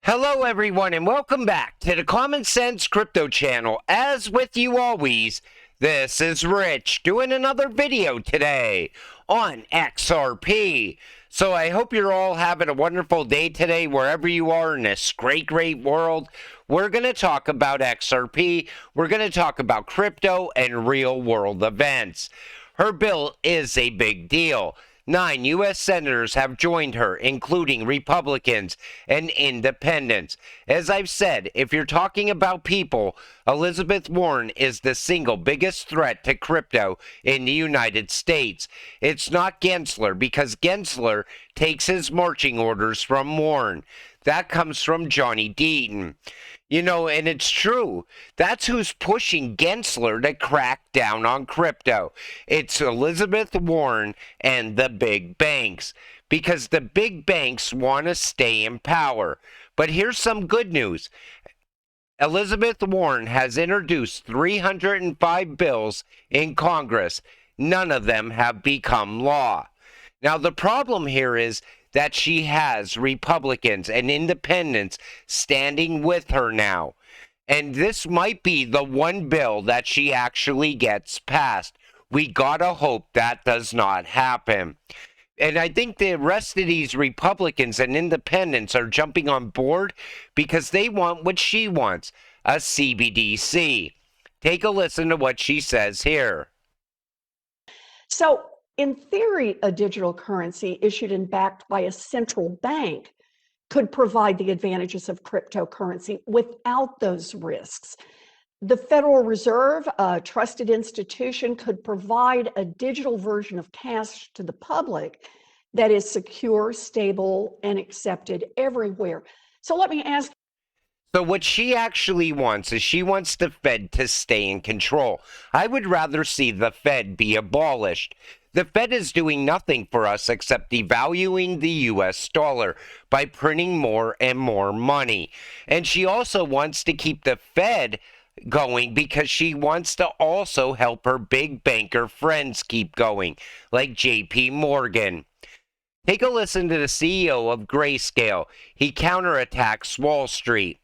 Hello everyone and welcome back to the Common Sense Crypto channel. As with you always, this is Rich doing another video today on XRP. So I hope you're all having a wonderful day today wherever you are in this great world. We're going to talk about XRP, we're going to talk about crypto and real world events. Her bill is a big deal. 9 U.S. senators have joined her, including Republicans and independents. As I've said, if you're talking about people, Elizabeth Warren is the single biggest threat to crypto in the United States. It's not Gensler, because Gensler takes his marching orders from Warren. That comes from Johnny Deaton. You know, and it's true. That's who's pushing Gensler to crack down on crypto. It's Elizabeth Warren and the big banks, because the big banks want to stay in power. But here's some good news. Elizabeth Warren has introduced 305 bills in Congress. None of them have become law. Now, the problem here is that she has Republicans and independents standing with her now. And this might be the one bill that she actually gets passed. We gotta hope that does not happen. And I think the rest of these Republicans and independents are jumping on board because they want what she wants, a CBDC. Take a listen to what she says here. So, in theory, a digital currency issued and backed by a central bank could provide the advantages of cryptocurrency without those risks. The Federal Reserve, a trusted institution, could provide a digital version of cash to the public that is secure, stable, and accepted everywhere. So let me ask. So what she actually wants is she wants the Fed to stay in control. I would rather see the Fed be abolished. The Fed is doing nothing for us except devaluing the U.S. dollar by printing more and more money. And she also wants to keep the Fed going because she wants to also help her big banker friends keep going, like JP Morgan. Take a listen to the CEO of Grayscale. He counterattacks Wall Street.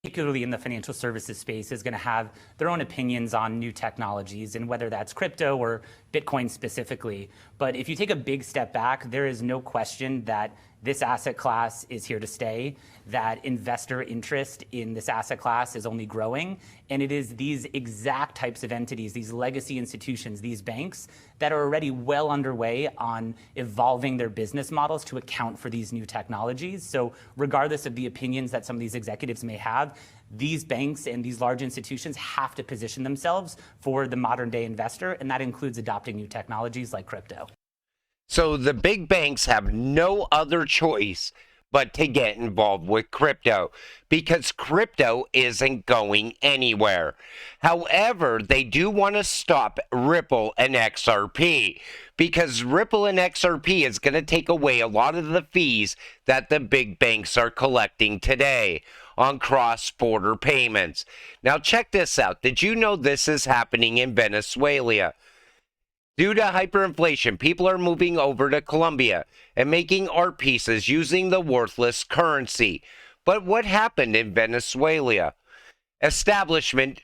Particularly in the financial services space, is going to have their own opinions on new technologies and whether that's crypto or Bitcoin specifically. But if you take a big step back, there is no question that this asset class is here to stay, that investor interest in this asset class is only growing, and it is these exact types of entities, these legacy institutions, these banks, that are already well underway on evolving their business models to account for these new technologies. So regardless of the opinions that some of these executives may have, these banks and these large institutions have to position themselves for the modern day investor, and that includes adopting new technologies like crypto. So the big banks have no other choice but to get involved with crypto, because crypto isn't going anywhere. However, they do want to stop Ripple and XRP, because Ripple and XRP is going to take away a lot of the fees that the big banks are collecting today on cross-border payments. Now check this out. Did you know this is happening in Venezuela? Due to hyperinflation, people are moving over to Colombia and making art pieces using the worthless currency. But what happened in Venezuela? Establishment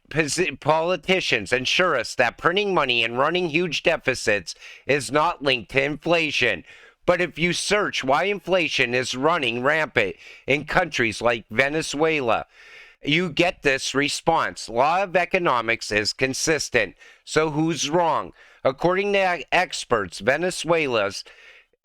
politicians ensure us that printing money and running huge deficits is not linked to inflation. But if you search why inflation is running rampant in countries like Venezuela, you get this response. Law of economics is consistent. So who's wrong? According to experts, Venezuela's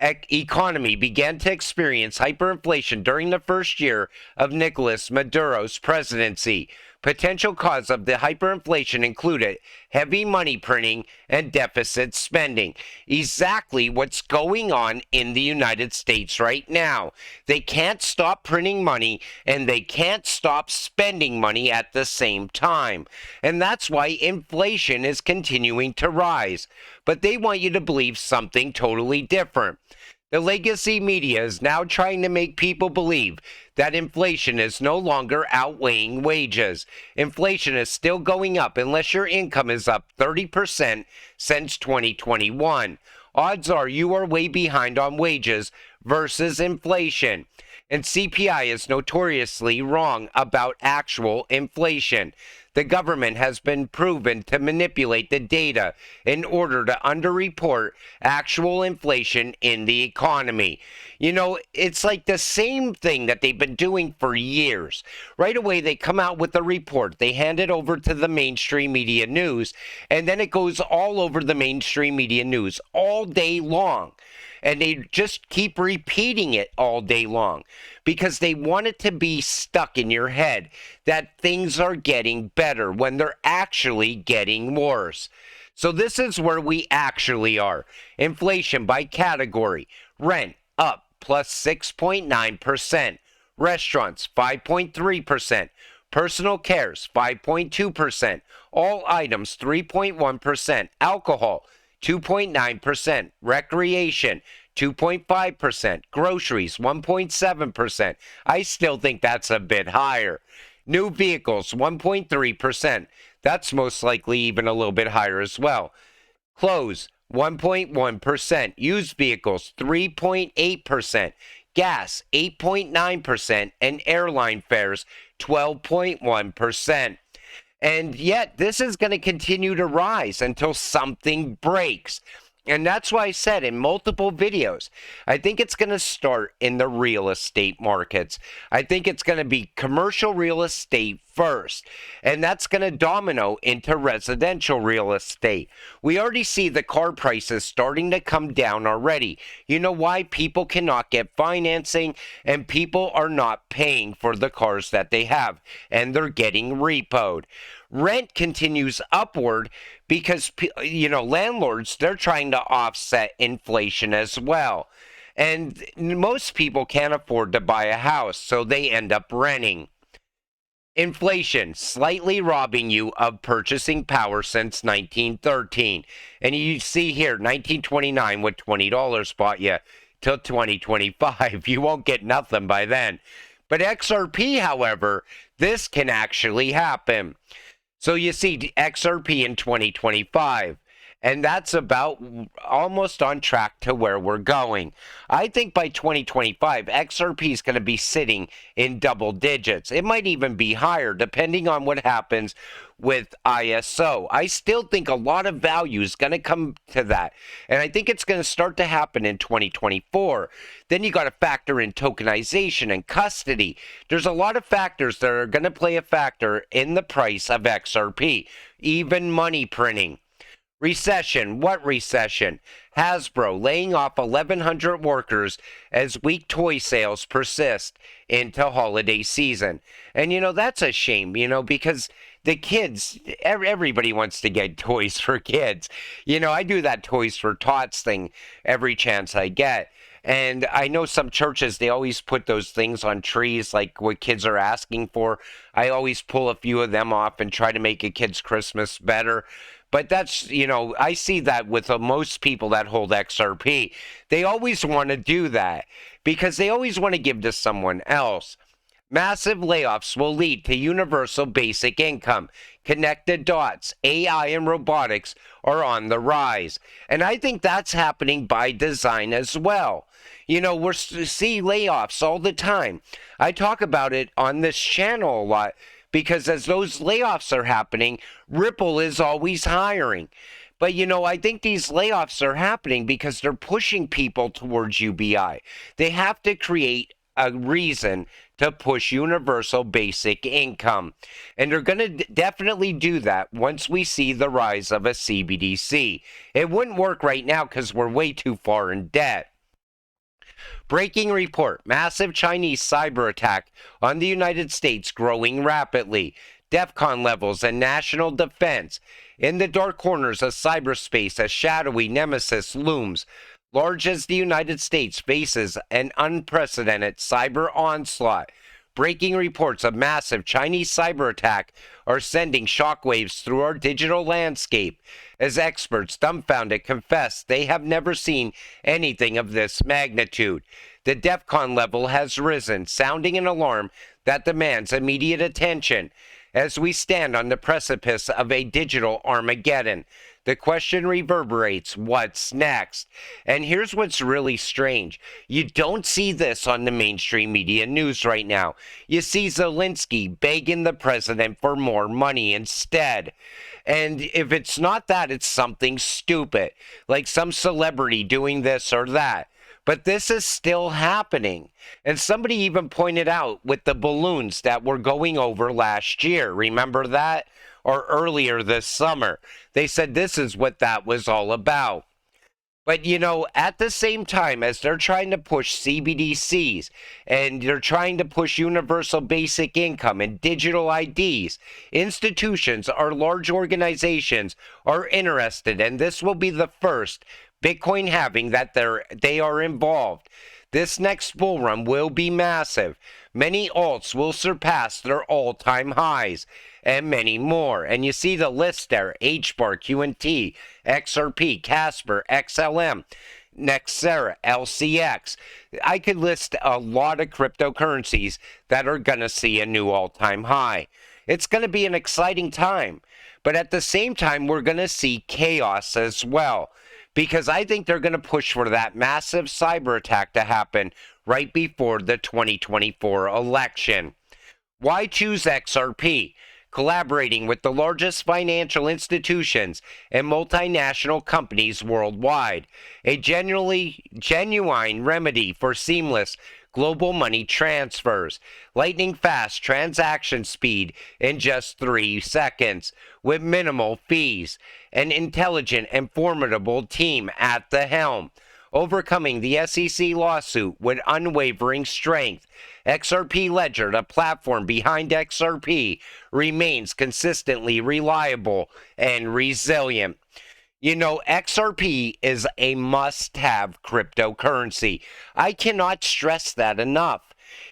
economy began to experience hyperinflation during the first year of Nicolas Maduro's presidency. Potential cause of the hyperinflation included heavy money printing and deficit spending. Exactly what's going on in the United States right now. They can't stop printing money and they can't stop spending money at the same time. And that's why inflation is continuing to rise. But they want you to believe something totally different. The legacy media is now trying to make people believe that inflation is no longer outweighing wages. Inflation is still going up unless your income is up 30% since 2021. Odds are you are way behind on wages versus inflation. And CPI is notoriously wrong about actual inflation. The government has been proven to manipulate the data in order to underreport actual inflation in the economy. You know, it's like the same thing that they've been doing for years. Right away, they come out with a report, they hand it over to the mainstream media news, and then it goes all over the mainstream media news all day long. And they just keep repeating it all day long because they want it to be stuck in your head that things are getting better when they're actually getting worse. So this is where we actually are. Inflation by category. Rent up plus 6.9%. Restaurants 5.3%. Personal cares 5.2%. All items 3.1%. Alcohol 2.9%, recreation 2.5%, groceries 1.7%. I still think that's a bit higher. New vehicles 1.3%. That's most likely even a little bit higher as well. Clothes 1.1%, used vehicles 3.8%, gas 8.9%, and airline fares 12.1%. And yet, this is going to continue to rise until something breaks. And that's why I said in multiple videos, I think it's going to start in the real estate markets. I think it's going to be commercial real estate first, and that's going to domino into residential real estate. We already see the car prices starting to come down already. You know why? People cannot get financing, and people are not paying for the cars that they have, and they're getting repoed. Rent continues upward because, you know, landlords, they're trying to offset inflation as well. And most people can't afford to buy a house, so they end up renting. Inflation, slightly robbing you of purchasing power since 1913. And you see here, 1929 with $20 bought you till 2025. You won't get nothing by then. But XRP, however, this can actually happen. So you see XRP in 2025, and that's about almost on track to where we're going. I think by 2025, XRP is going to be sitting in double digits. It might even be higher, depending on what happens with ISO. I still think a lot of value is going to come to that, and I think it's going to start to happen in 2024. Then you got to factor in tokenization and custody. There's a lot of factors that are going to play a factor in the price of XRP, even money printing. Recession. What recession? Hasbro laying off 1,100 workers as weak toy sales persist into holiday season. And, you know, that's a shame, you know, because the kids, everybody wants to get toys for kids. You know, I do that Toys for Tots thing every chance I get. And I know some churches, they always put those things on trees, like what kids are asking for. I always pull a few of them off and try to make a kid's Christmas better. But that's, you know, I see that with most people that hold XRP. They always want to do that because they always want to give to someone else. Massive layoffs will lead to universal basic income. Connected dots, AI and robotics are on the rise. And I think that's happening by design as well. You know, we're see layoffs all the time. I talk about it on this channel a lot because as those layoffs are happening, Ripple is always hiring. But, you know, I think these layoffs are happening because they're pushing people towards UBI. They have to create a reason to push universal basic income. And they're going to definitely do that once we see the rise of a CBDC. It wouldn't work right now because we're way too far in debt. Breaking report, massive Chinese cyber attack on the United States growing rapidly. DEFCON levels and national defense. In the dark corners of cyberspace, a shadowy nemesis looms. Large as the United States faces an unprecedented cyber onslaught. Breaking reports of massive Chinese cyber attack are sending shockwaves through our digital landscape as experts dumbfounded confess they have never seen anything of this magnitude. The DEFCON level has risen, sounding an alarm that demands immediate attention. as we stand on the precipice of a digital Armageddon. The question reverberates, what's next? And here's what's really strange. You don't see this on the mainstream media news right now. You see Zelensky begging the president for more money instead. And if it's not that, it's something stupid, like some celebrity doing this or that. But this is still happening. And somebody even pointed out with the balloons that were going over last year. Remember that? Or earlier this summer. They said this is what that was all about. But, you know, at the same time as they're trying to push CBDCs and they're trying to push universal basic income and digital IDs, institutions or large organizations are interested, and this will be the first Bitcoin halving that they are involved. This next bull run will be massive. Many alts will surpass their all-time highs, and many more. And you see the list there: HBAR, QNT, XRP, Casper, XLM, Nexera, LCX. I could list a lot of cryptocurrencies that are going to see a new all-time high. It's going to be an exciting time. But at the same time, we're going to see chaos as well, because I think they're going to push for that massive cyber attack to happen right before the 2024 election. Why choose XRP? Collaborating with the largest financial institutions and multinational companies worldwide. A genuine remedy for seamless global money transfers. Lightning fast transaction speed in just 3 seconds with minimal fees. An intelligent and formidable team at the helm. Overcoming the SEC lawsuit with unwavering strength. XRP Ledger, the platform behind XRP, remains consistently reliable and resilient. You know, XRP is a must-have cryptocurrency. I cannot stress that enough.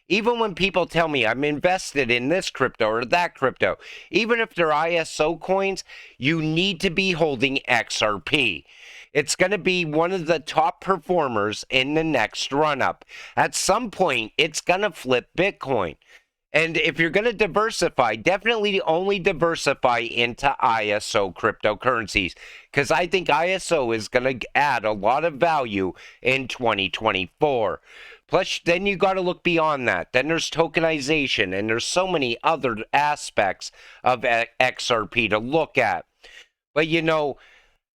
Even when people tell me I'm invested in this crypto or that crypto, even if they're ISO coins, you need to be holding XRP. It's going to be one of the top performers in the next run-up. At some point, it's going to flip Bitcoin. And if you're going to diversify, definitely only diversify into ISO cryptocurrencies, because I think ISO is going to add a lot of value in 2024. Plus, then you got to look beyond that. Then there's tokenization, and there's so many other aspects of XRP to look at. But, you know,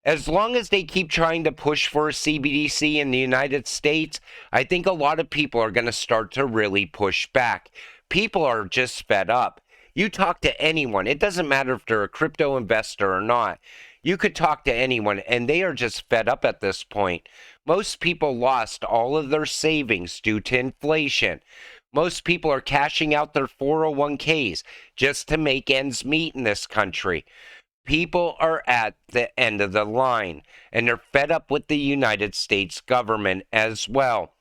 as long as they keep trying to push for a CBDC in the United States, I think a lot of people are going to start to really push back. People are just fed up. You talk to anyone, it doesn't matter if they're a crypto investor or not. You could talk to anyone, and they are just fed up at this point. Most people lost all of their savings due to inflation. Most people are cashing out their 401ks just to make ends meet in this country. People are at the end of the line, and they're fed up with the United States government as well.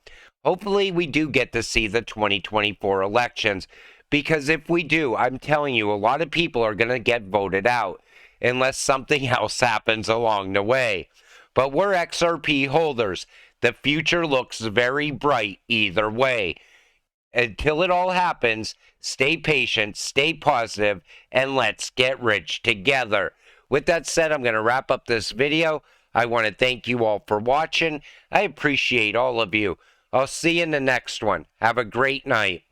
Hopefully, we do get to see the 2024 elections, because if we do, I'm telling you, a lot of people are going to get voted out unless something else happens along the way. But we're XRP holders. The future looks very bright either way. Until it all happens, stay patient, stay positive, and let's get rich together. With that said, I'm going to wrap up this video. I want to thank you all for watching. I appreciate all of you. I'll see you in the next one. Have a great night.